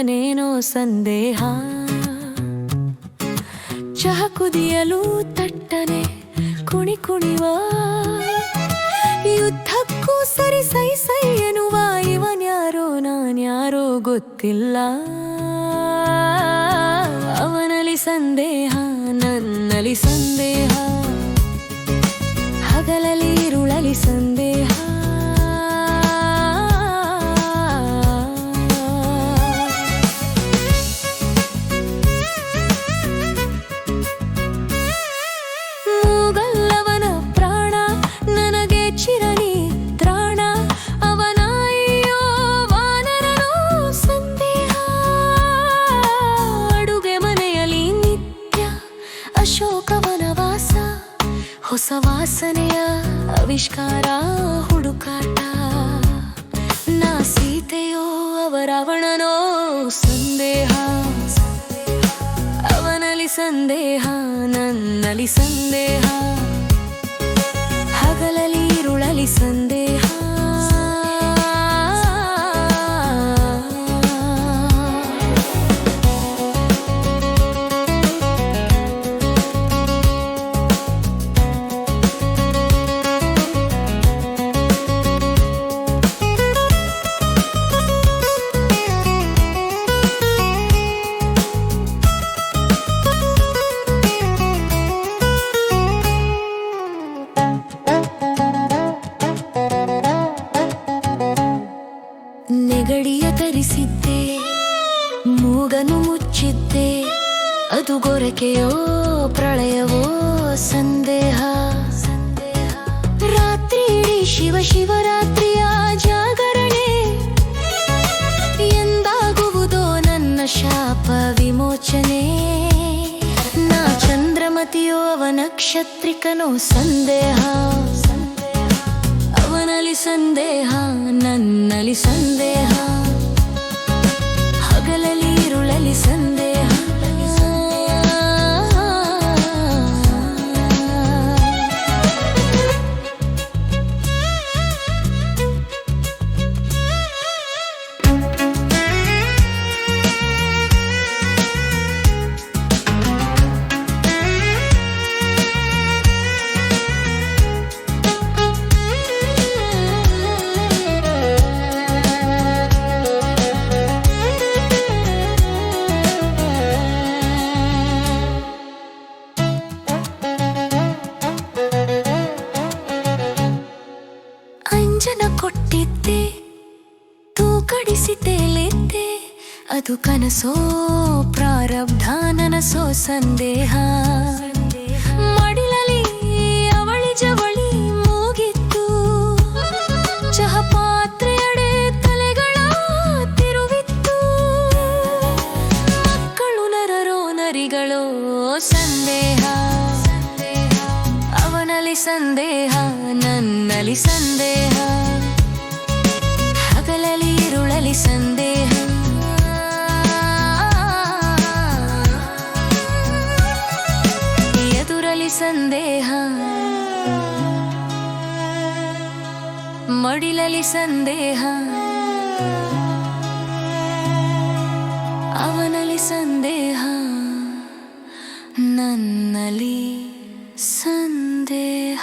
ಇವನೇನೋ ಸಂದೇಹ. ಚಹ ಕುದಿಯಲು ತಟ್ಟನೆ ಕುಣಿ ಕುಣಿವ, ಯುದ್ಧಕ್ಕೂ ಸರಿ ಸೈ ಸೈ ಎನ್ನುವ ಇವನ್ಯಾರೋ ನಾನ್ಯಾರೋ ಗೊತ್ತಿಲ್ಲ. ಅವನಲ್ಲಿ ಸಂದೇಹ, ನನ್ನಲ್ಲಿ ಸಂದೇಹ, ಹಗಲಲ್ಲಿ ಇರುಳಲಿ ಸಂದೇಹ. ಮೂಗಲ್ಲವನ ಪ್ರಾಣ, ನನಗೆ ಚಿರನಿದ್ರಾಣ, ಅವನಾಯ್ಯೋ ವಾನರನೋ ಸಂದೇಹ. ಅಡುಗೆ ಮನೆಯಲ್ಲಿ ನಿತ್ಯ ಅಶೋಕವನವಾಸ, ಹೊಸ ವಾಸನೆಯ ಆವಿಷ್ಕಾರ ಹುಡುಕಾಟ. ನಾ ಸೀತೆಯೋ ಅವರಾವಣನೋ ಸಂದೇಹ. ಅವನಲ್ಲಿ ಸಂದೇಹ, ನನ್ನಲ್ಲಿ ಸಂದೇಹ, ಹಗಲಲ್ಲಿ ಇರುಳಲಿ ಸಂದೇಹ. ನೆಗಡಿಯ ತರಿಸಿದ್ದೆ, ಮೂಗನು ಮುಚ್ಚಿದ್ದೆ, ಅದು ಗೊರಕೆಯೋ ಪ್ರಳಯವೋ ಸಂದೇಹ. ರಾತ್ರಿ ಇಡೀ ಶಿವ ಶಿವರಾತ್ರಿಯ ಜಾಗರಣೆ, ಎಂದಾಗುವುದೋ ನನ್ನ ಶಾಪ ವಿಮೋಚನೆ. ನಾ ಚಂದ್ರಮತಿಯೋ ಅವ ನಕ್ಷತ್ರಿಕನೋ ಸಂದೇಹ. ಅವನಲ್ಲಿ ಸಂದೇಹ, ನನ್ನಲ್ಲಿ ಸಂದೇಹ, ಹಗಲಲ್ಲಿ ಇರುಳಲಿ ಸಂದೇಹ. ಅಂಜನ ಕೊಟ್ಟಿದ್ದೆ, ತೂಕಡಿಸಿ ತೇಲಿದ್ದೆ, ಅದು ಕನಸೋ ಪ್ರಾರಬ್ಧ ನನಸೋ ಸಂದೇಹ. ಮಡಿಲಲ್ಲಿ ಅವಳಿ ಜವಳಿ ಮೂಗಿತ್ತು, ಚಹ ಪಾತ್ರೆಯಡೆ ತಲೆಗಳ ತಿರುವಿತ್ತು. ಮಕ್ಕಳು ನರರೋ ನರಿಗಳೋ ಸಂದೇಹ. ಅವನಲ್ಲಿ ಸಂದೇಹ, ನನ್ನಲ್ಲಿ ಸಂದೇಹ, ಹಗಲಲ್ಲಿ ಇರುಳಲಿ ಸಂದೇಹ. ಎದುರಲಿ ಸಂದೇಹ, ಮಡಿಲಲಿ ಸಂದೇಹ, ಅವನಲ್ಲಿ ಸಂದೇಹ, ನನ್ನಲ್ಲಿ ಸಂದೇಹ.